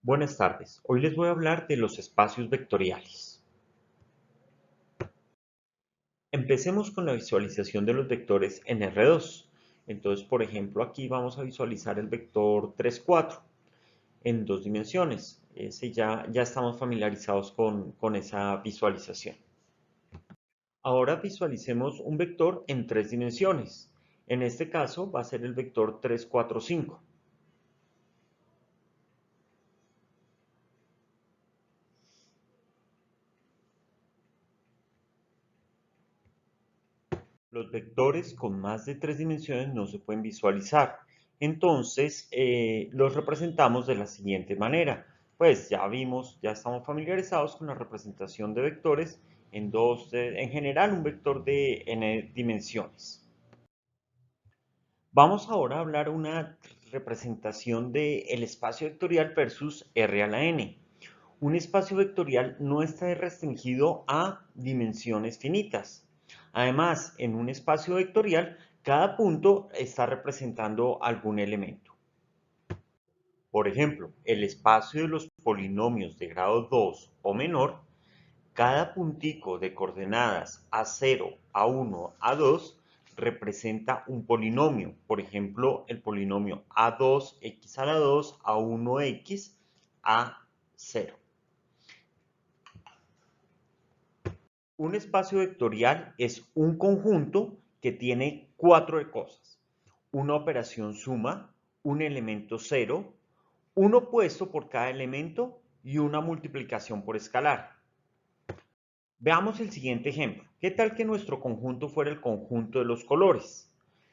Buenas tardes. Hoy les voy a hablar de los espacios vectoriales. Empecemos con la visualización de los vectores en R2. Entonces, por ejemplo, aquí vamos a visualizar el vector 3, 4 en dos dimensiones. Ese ya estamos familiarizados con esa visualización. Ahora visualicemos un vector en tres dimensiones. En este caso va a ser el vector 3, 4, 5. Los vectores con más de tres dimensiones no se pueden visualizar. Entonces, los representamos de la siguiente manera. Pues ya vimos, ya estamos familiarizados con la representación de vectores en general un vector de n dimensiones. Vamos ahora a hablar una representación del espacio vectorial versus R a la n. Un espacio vectorial no está restringido a dimensiones finitas. Además, en un espacio vectorial, cada punto está representando algún elemento. Por ejemplo, el espacio de los polinomios de grado 2 o menor, cada puntico de coordenadas A0, A1, A2 representa un polinomio. Por ejemplo, el polinomio A2x a la 2, A1x, A0. Un espacio vectorial es un conjunto que tiene cuatro cosas. Una operación suma, un elemento cero, un opuesto por cada elemento y una multiplicación por escalar. Veamos el siguiente ejemplo. ¿Qué tal que nuestro conjunto fuera el conjunto de los colores?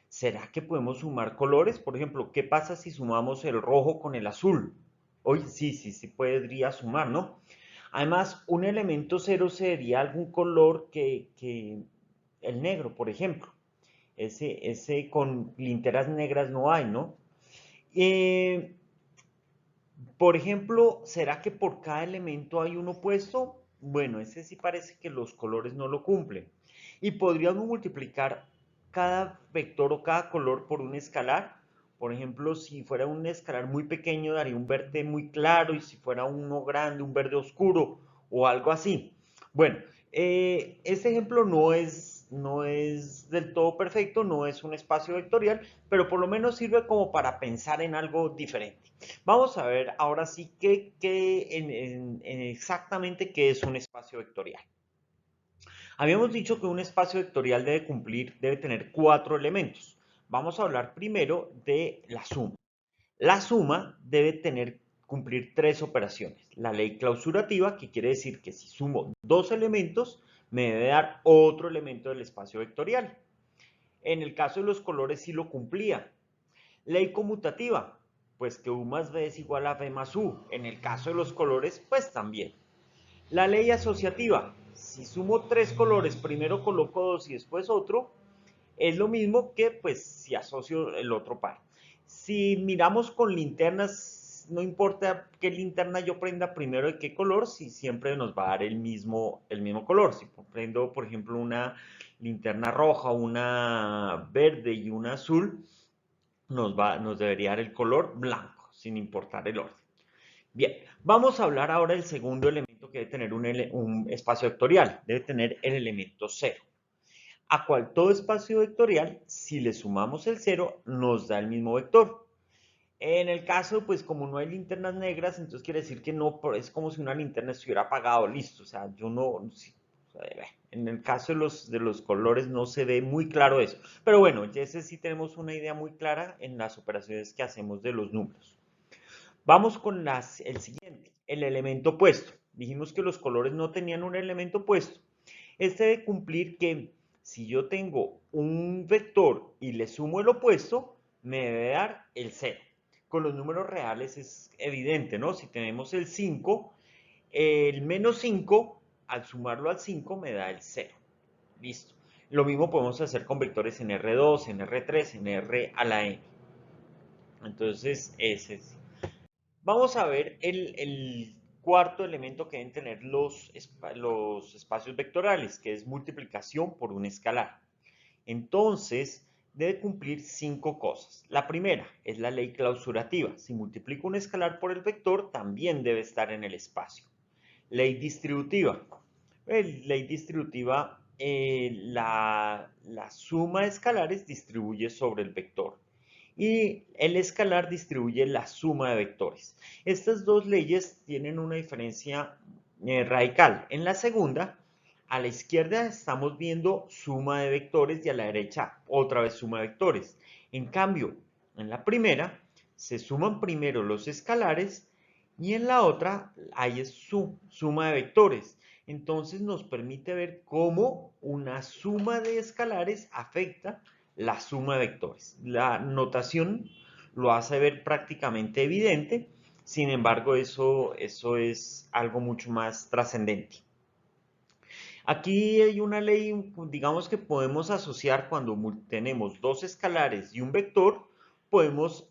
¿Será que podemos sumar colores? Por ejemplo, ¿qué pasa si sumamos el rojo con el azul? Hoy sí podría sumar, ¿no? Además, un elemento cero sería algún color que el negro, por ejemplo. Ese con linternas negras no hay, ¿no? Eh, por ejemplo, ¿será que por cada elemento hay un opuesto? Bueno, ese sí parece que los colores no lo cumplen. Y podríamos multiplicar cada vector o cada color por un escalar. Por ejemplo, si fuera un escalar muy pequeño, daría un verde muy claro, y si fuera uno grande, un verde oscuro o algo así. Bueno, este ejemplo no es del todo perfecto, no es un espacio vectorial, pero por lo menos sirve como para pensar en algo diferente. Vamos a ver ahora sí en exactamente qué es un espacio vectorial. Habíamos dicho que un espacio vectorial debe tener cuatro elementos. Vamos a hablar primero de la suma. La suma debe cumplir tres operaciones. La ley clausurativa, que quiere decir que si sumo dos elementos, me debe dar otro elemento del espacio vectorial. En el caso de los colores sí lo cumplía. Ley conmutativa, pues que U más B es igual a B más U. En el caso de los colores, pues también. La ley asociativa, si sumo tres colores, primero coloco dos y después otro, es lo mismo que pues si asocio el otro par. Si miramos con linternas, no importa qué linterna yo prenda primero de qué color, si siempre nos va a dar el mismo color. Si prendo, por ejemplo, una linterna roja, una verde y una azul, nos debería dar el color blanco, sin importar el orden. Bien, vamos a hablar ahora del segundo elemento que debe tener un espacio vectorial. Debe tener el elemento cero. A cual todo espacio vectorial, si le sumamos el cero, nos da el mismo vector. En el caso, pues como no hay linternas negras, entonces quiere decir que no, es como si una linterna estuviera apagada, listo. O sea, yo no, en el caso de los colores no se ve muy claro eso. Pero bueno, ya ese sí tenemos una idea muy clara en las operaciones que hacemos de los números. Vamos con el siguiente, el elemento opuesto. Dijimos que los colores no tenían un elemento opuesto. Este debe cumplir que si yo tengo un vector y le sumo el opuesto, me debe dar el 0. Con los números reales es evidente, ¿no? Si tenemos el 5, el menos 5, al sumarlo al 5, me da el 0. Listo. Lo mismo podemos hacer con vectores en R2, en R3, en R a la n. Entonces, ese es. Vamos a ver el cuarto elemento que deben tener los espacios vectoriales, que es multiplicación por un escalar. Entonces, debe cumplir 5 cosas. La primera es la ley clausurativa. Si multiplico un escalar por el vector, también debe estar en el espacio. Ley distributiva. Ley distributiva, la suma de escalares distribuye sobre el vector y el escalar distribuye la suma de vectores. Estas dos leyes tienen una diferencia radical. En la segunda, a la izquierda estamos viendo suma de vectores y a la derecha otra vez suma de vectores. En cambio, en la primera se suman primero los escalares y en la otra hay suma de vectores. Entonces nos permite ver cómo una suma de escalares afecta la suma de vectores. La notación lo hace ver prácticamente evidente, sin embargo eso es algo mucho más trascendente. Aquí hay una ley, digamos que podemos asociar cuando tenemos dos escalares y un vector, podemos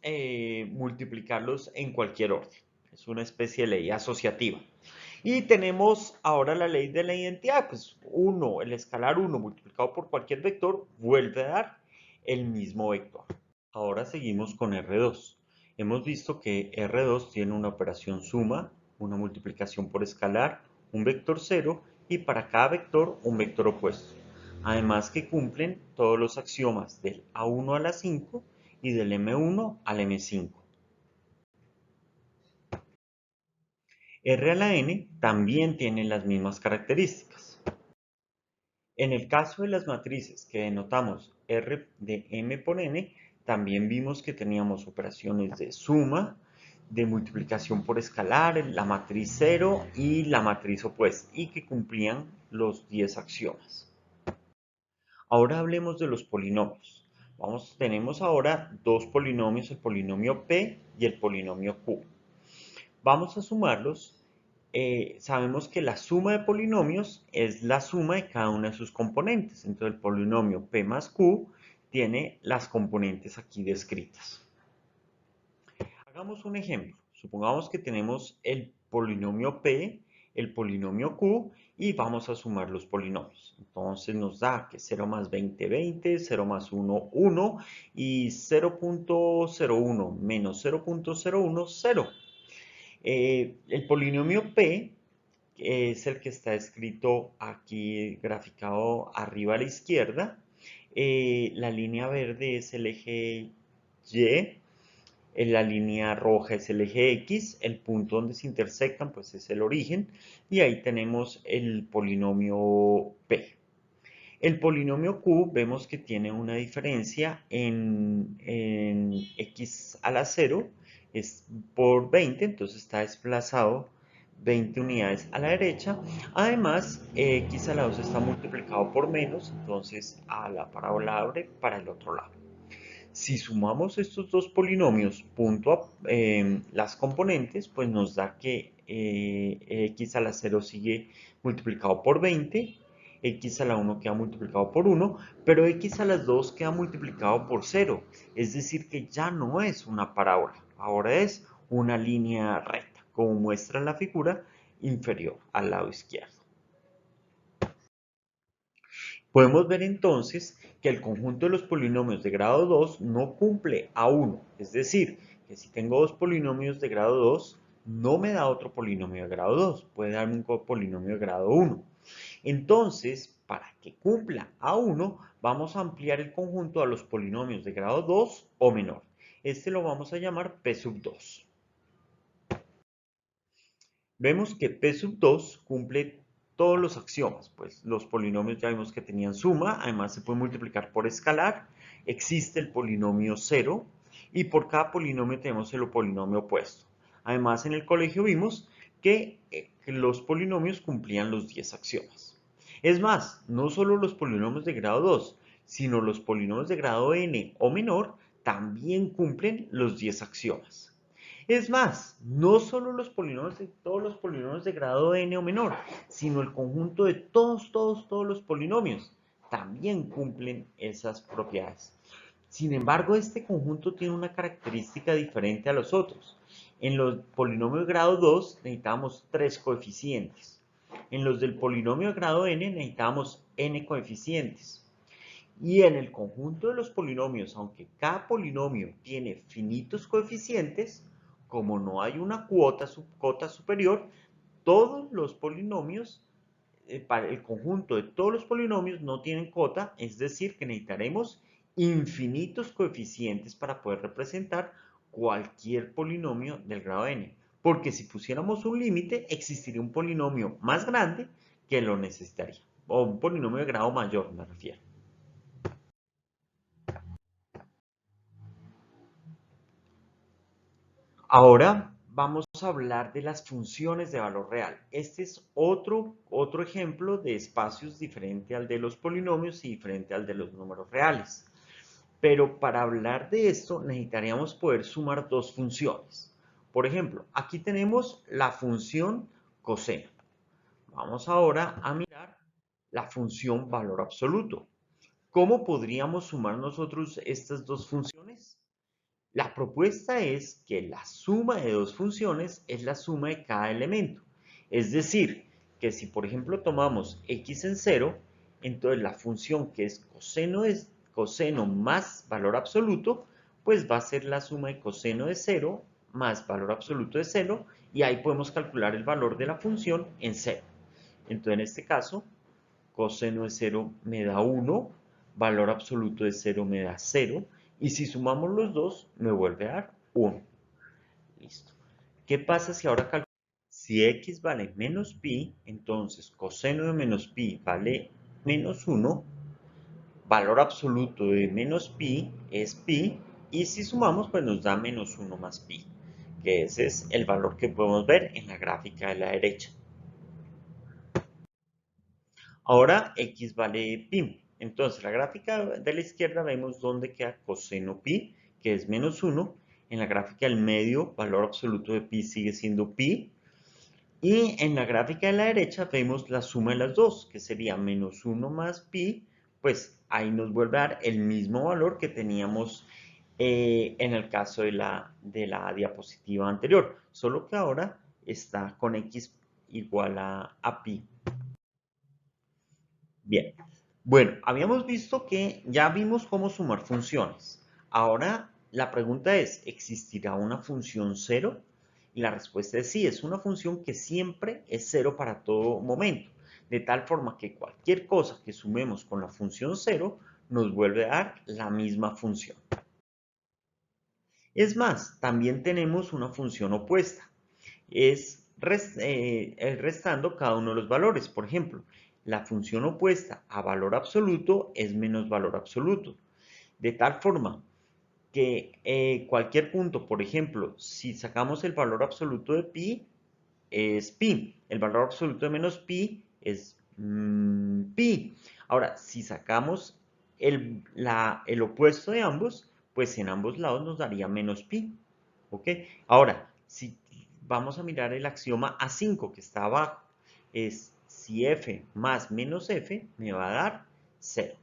multiplicarlos en cualquier orden. Es una especie de ley asociativa. Y tenemos ahora la ley de la identidad, pues el escalar 1 multiplicado por cualquier vector vuelve a dar el mismo vector. Ahora seguimos con R2. Hemos visto que R2 tiene una operación suma, una multiplicación por escalar, un vector 0 y para cada vector un vector opuesto. Además que cumplen todos los axiomas del A1 a la 5 y del M1 al M5. R a la n también tiene las mismas características. En el caso de las matrices que denotamos R de m por n, también vimos que teníamos operaciones de suma, de multiplicación por escalar, la matriz 0 y la matriz opuesta, y que cumplían los 10 axiomas. Ahora hablemos de los polinomios. Tenemos ahora dos polinomios, el polinomio P y el polinomio Q. Vamos a sumarlos. Sabemos que la suma de polinomios es la suma de cada una de sus componentes. Entonces el polinomio P más Q tiene las componentes aquí descritas. Hagamos un ejemplo. Supongamos que tenemos el polinomio P, el polinomio Q y vamos a sumar los polinomios. Entonces nos da que 0 más 20, 20, 0 más 1, 1 y 0.01 menos 0.01, 0. El polinomio P, que es el que está escrito aquí, graficado arriba a la izquierda. La línea verde es el eje Y, la línea roja es el eje X, el punto donde se intersectan pues es el origen, y ahí tenemos el polinomio P. El polinomio Q vemos que tiene una diferencia en x a la 0, es por 20, entonces está desplazado 20 unidades a la derecha. Además, x a la 2 está multiplicado por menos, entonces a la parábola abre para el otro lado. Si sumamos estos dos polinomios las componentes, pues nos da que x a la 0 sigue multiplicado por 20, x a la 1 queda multiplicado por 1, pero x a las 2 queda multiplicado por 0. Es decir, que ya no es una parábola, ahora es una línea recta, como muestra la figura inferior al lado izquierdo. Podemos ver entonces que el conjunto de los polinomios de grado 2 no cumple A1, es decir, que si tengo dos polinomios de grado 2, no me da otro polinomio de grado 2, puede darme un polinomio de grado 1. Entonces, para que cumpla A1, vamos a ampliar el conjunto a los polinomios de grado 2 o menor. Este lo vamos a llamar P sub 2. Vemos que P sub 2 cumple todos los axiomas, pues los polinomios ya vimos que tenían suma, además se puede multiplicar por escalar, existe el polinomio 0 y por cada polinomio tenemos el polinomio opuesto. Además en el colegio vimos que los polinomios cumplían los 10 axiomas. Es más, no solo los polinomios de grado 2, sino los polinomios de grado n o menor también cumplen los 10 axiomas. Es más, no solo todos los polinomios de grado n o menor, sino el conjunto de todos los polinomios también cumplen esas propiedades. Sin embargo, este conjunto tiene una característica diferente a los otros. En los polinomios de grado 2 necesitamos 3 coeficientes. En los del polinomio de grado n necesitamos n coeficientes. Y en el conjunto de los polinomios, aunque cada polinomio tiene finitos coeficientes, como no hay una cota superior, todos los polinomios, para el conjunto de todos los polinomios no tienen cota, es decir, que necesitaremos infinitos coeficientes para poder representar cualquier polinomio del grado n. Porque si pusiéramos un límite, existiría un polinomio más grande que lo necesitaría, o un polinomio de grado mayor, me refiero. Ahora vamos a hablar de las funciones de valor real. Este es otro ejemplo de espacios diferente al de los polinomios y diferente al de los números reales. Pero para hablar de esto necesitaríamos poder sumar dos funciones. Por ejemplo, aquí tenemos la función coseno. Vamos ahora a mirar la función valor absoluto. ¿Cómo podríamos sumar nosotros estas dos funciones? La propuesta es que la suma de dos funciones es la suma de cada elemento. Es decir, que si por ejemplo tomamos x en 0, entonces la función que es coseno más valor absoluto, pues va a ser la suma de coseno de 0 más valor absoluto de 0, y ahí podemos calcular el valor de la función en 0. Entonces en este caso, coseno de 0 me da 1, valor absoluto de 0 me da 0, y si sumamos los dos, me vuelve a dar 1. Listo. ¿Qué pasa si ahora calculamos? Si x vale menos pi, entonces coseno de menos pi vale menos 1, valor absoluto de menos pi es pi, y si sumamos, pues nos da menos 1 más pi, que ese es el valor que podemos ver en la gráfica de la derecha. Ahora x vale pi. Entonces, la gráfica de la izquierda vemos dónde queda coseno pi, que es menos 1. En la gráfica del medio, valor absoluto de pi sigue siendo pi. Y en la gráfica de la derecha vemos la suma de las dos, que sería menos 1 más pi. Pues ahí nos vuelve a dar el mismo valor que teníamos en el caso de la diapositiva anterior. Solo que ahora está con x igual a pi. Bien, bueno, habíamos visto que ya vimos cómo sumar funciones. Ahora la pregunta es, ¿existirá una función cero? Y la respuesta es sí, es una función que siempre es cero para todo momento. De tal forma que cualquier cosa que sumemos con la función cero nos vuelve a dar la misma función. Es más, también tenemos una función opuesta. Es restando cada uno de los valores. Por ejemplo, la función opuesta a valor absoluto es menos valor absoluto. De tal forma que cualquier punto, por ejemplo, si sacamos el valor absoluto de pi, es pi. El valor absoluto de menos pi es pi. Ahora, si sacamos el opuesto de ambos, pues en ambos lados nos daría menos pi. ¿Ok? Ahora, si vamos a mirar el axioma A5 que está abajo, es si f más menos f me va a dar 0.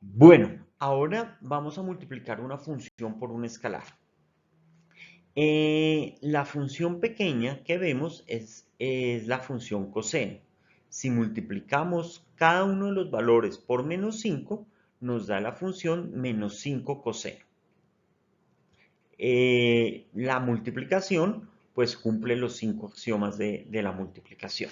Bueno, ahora vamos a multiplicar una función por un escalar. La función pequeña que vemos es la función coseno. Si multiplicamos cada uno de los valores por menos 5, nos da la función menos 5 coseno. La multiplicación pues cumple los 5 axiomas de la multiplicación.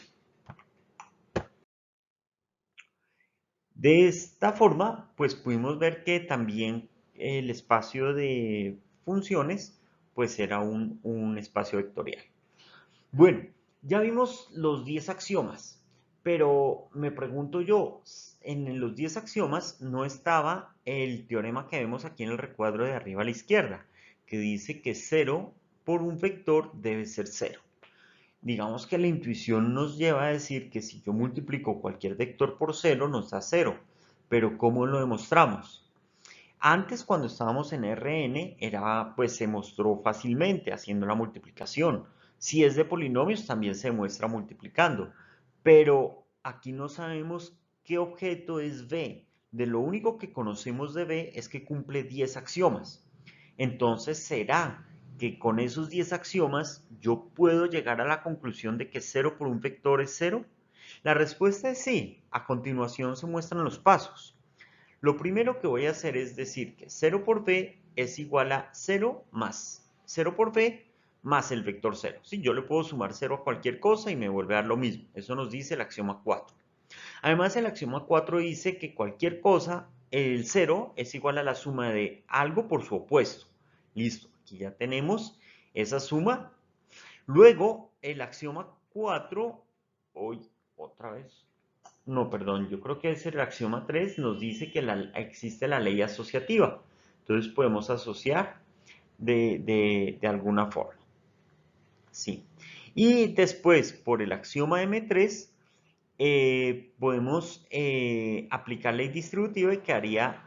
De esta forma, pues pudimos ver que también el espacio de funciones pues era un espacio vectorial. Bueno, ya vimos los 10 axiomas, pero me pregunto yo, en los 10 axiomas no estaba el teorema que vemos aquí en el recuadro de arriba a la izquierda, que dice que 0 por un vector debe ser 0. Digamos que la intuición nos lleva a decir que si yo multiplico cualquier vector por 0 nos da 0, pero ¿cómo lo demostramos? Antes, cuando estábamos en Rn, pues se mostró fácilmente haciendo la multiplicación. Si es de polinomios, también se muestra multiplicando. Pero aquí no sabemos qué objeto es V. De lo único que conocemos de V es que cumple 10 axiomas. Entonces, ¿será que con esos 10 axiomas yo puedo llegar a la conclusión de que 0 por un vector es 0? La respuesta es sí. A continuación se muestran los pasos. Lo primero que voy a hacer es decir que 0 por b es igual a 0 más 0 por b más el vector 0. Sí, yo le puedo sumar 0 a cualquier cosa y me vuelve a dar lo mismo. Eso nos dice el axioma 4. Además, el axioma 4 dice que cualquier cosa, el 0 es igual a la suma de algo por su opuesto. Listo, aquí ya tenemos esa suma. Luego, el axioma 4, hoy otra vez, no, perdón, yo creo que es el axioma 3, nos dice que existe la ley asociativa. Entonces podemos asociar de alguna forma. Sí. Y después, por el axioma M3, podemos aplicar ley distributiva y quedaría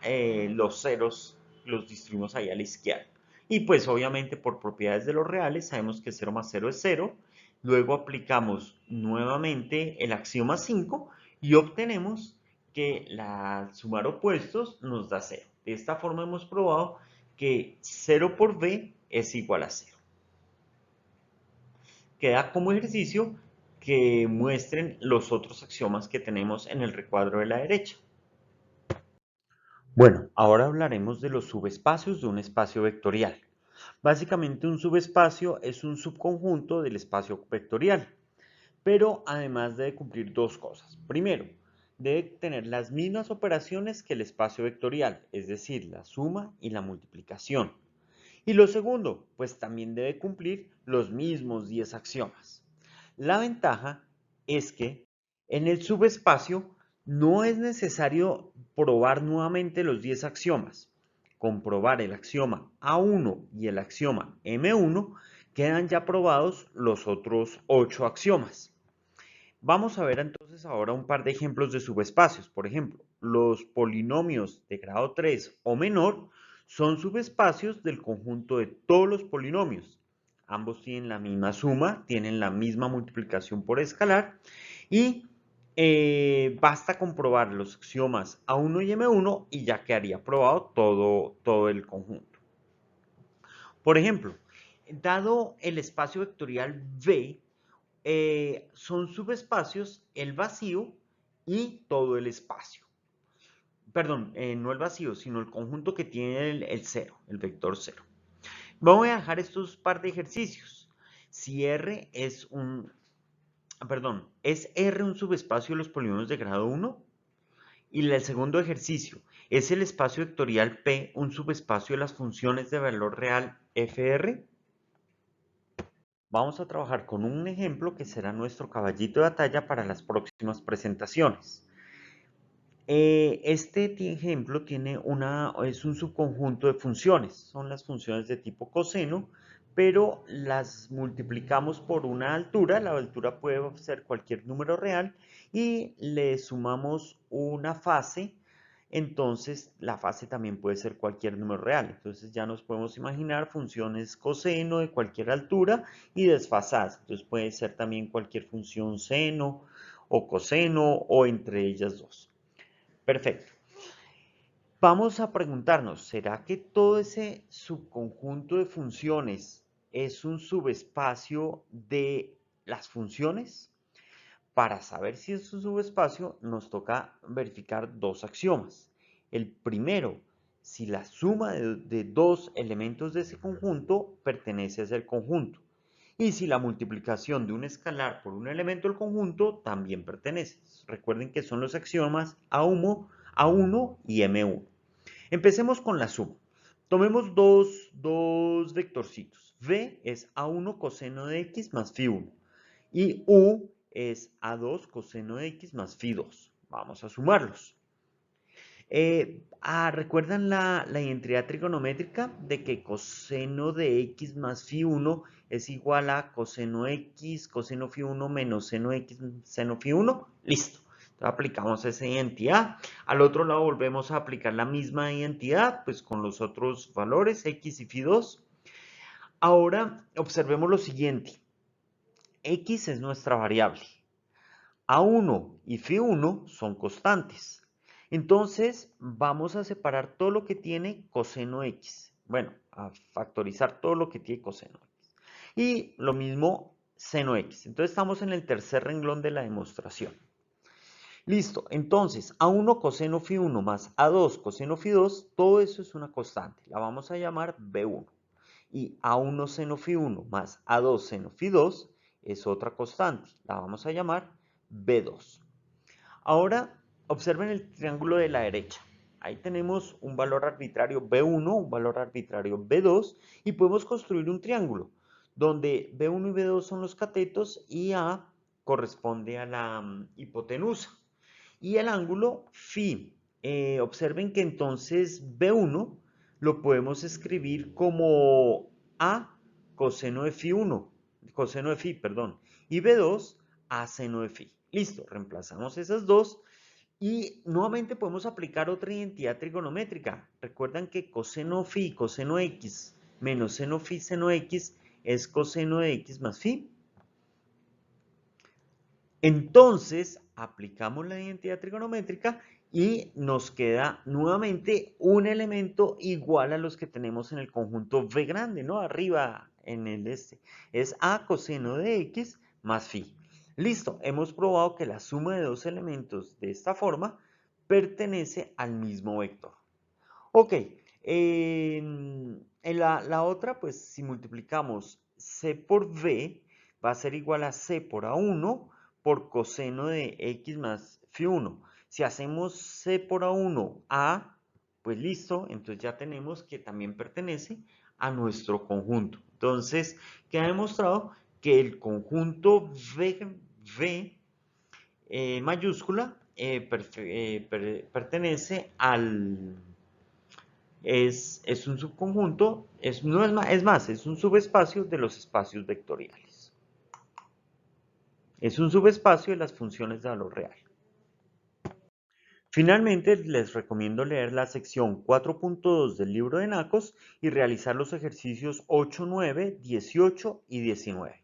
los ceros, los distribuimos ahí a la izquierda. Y pues obviamente por propiedades de los reales sabemos que 0 más 0 es 0. Luego aplicamos nuevamente el axioma 5 y obtenemos que la sumar opuestos nos da 0. De esta forma hemos probado que 0 por b es igual a 0. Queda como ejercicio que muestren los otros axiomas que tenemos en el recuadro de la derecha. Bueno, ahora hablaremos de los subespacios de un espacio vectorial. Básicamente un subespacio es un subconjunto del espacio vectorial, pero además debe cumplir dos cosas. Primero, debe tener las mismas operaciones que el espacio vectorial, es decir, la suma y la multiplicación. Y lo segundo, pues también debe cumplir los mismos 10 axiomas. La ventaja es que en el subespacio no es necesario probar nuevamente los 10 axiomas. Con probar el axioma A1 y el axioma M1 quedan ya probados los otros 8 axiomas. Vamos a ver entonces ahora un par de ejemplos de subespacios. Por ejemplo, los polinomios de grado 3 o menor son subespacios del conjunto de todos los polinomios. Ambos tienen la misma suma, tienen la misma multiplicación por escalar y basta comprobar los axiomas A1 y M1 y ya quedaría probado todo el conjunto. Por ejemplo, dado el espacio vectorial V, son subespacios el vacío y todo el espacio. Perdón, no el vacío, sino el conjunto que tiene el 0, el vector 0. Voy a dejar estos par de ejercicios. Si R es ¿es R un subespacio de los polinomios de grado 1? Y el segundo ejercicio, ¿es el espacio vectorial P un subespacio de las funciones de valor real FR? Vamos a trabajar con un ejemplo que será nuestro caballito de batalla para las próximas presentaciones. Este ejemplo es un subconjunto de funciones, son las funciones de tipo coseno, pero las multiplicamos por una altura, la altura puede ser cualquier número real, y le sumamos una fase, entonces la fase también puede ser cualquier número real. Entonces ya nos podemos imaginar funciones coseno de cualquier altura y desfasadas. Entonces puede ser también cualquier función seno o coseno o entre ellas dos. Perfecto. Vamos a preguntarnos, ¿será que todo ese subconjunto de funciones es un subespacio de las funciones? Para saber si es un subespacio, nos toca verificar dos axiomas. El primero, si la suma de dos elementos de ese conjunto pertenece a ese conjunto. Y si la multiplicación de un escalar por un elemento del conjunto también pertenece. Recuerden que son los axiomas A1 y M1. Empecemos con la suma. Tomemos dos vectorcitos. V es A1 coseno de X más Φ1. Y U es A2 coseno de X más Φ2. Vamos a sumarlos. ¿Recuerdan la identidad trigonométrica de que coseno de X más Φ1 es igual a coseno X, coseno Φ1 menos seno X, seno Φ1? Listo. Entonces aplicamos esa identidad. Al otro lado volvemos a aplicar la misma identidad, pues con los otros valores, X y Φ2. Ahora observemos lo siguiente. X es nuestra variable. A1 y Φ1 son constantes. Entonces vamos a separar todo lo que tiene coseno X. Bueno, a factorizar todo lo que tiene coseno X. Y lo mismo seno X. Entonces estamos en el tercer renglón de la demostración. Listo, entonces A1 coseno φ1 más A2 coseno φ2, todo eso es una constante, la vamos a llamar B1. Y A1 seno φ1 más A2 seno φ2 es otra constante, la vamos a llamar B2. Ahora observen el triángulo de la derecha. Ahí tenemos un valor arbitrario B1, un valor arbitrario B2 y podemos construir un triángulo donde B1 y B2 son los catetos y A corresponde a la hipotenusa. Y el ángulo φ. Observen que entonces B1 lo podemos escribir como A coseno de φ1, coseno de φ, perdón, y B2 A seno de φ. Listo, reemplazamos esas dos y nuevamente podemos aplicar otra identidad trigonométrica. Recuerdan que coseno φ, coseno x menos seno φ, seno x es coseno de x más φ. Entonces, aplicamos la identidad trigonométrica y nos queda nuevamente un elemento igual a los que tenemos en el conjunto V grande, ¿no? Arriba en el este. Es A coseno de X más phi. Listo, hemos probado que la suma de dos elementos de esta forma pertenece al mismo vector. Ok, en la otra, pues si multiplicamos C por V, va a ser igual a C por A1 por coseno de X más φ1. Si hacemos C por A1 A, pues listo, entonces ya tenemos que también pertenece a nuestro conjunto. Entonces, queda demostrado que el conjunto V mayúscula pertenece al es un subconjunto, no es más, es un subespacio de los espacios vectoriales. Es un subespacio de las funciones de valor real. Finalmente, les recomiendo leer la sección 4.2 del libro de Nacos y realizar los ejercicios 8, 9, 18 y 19.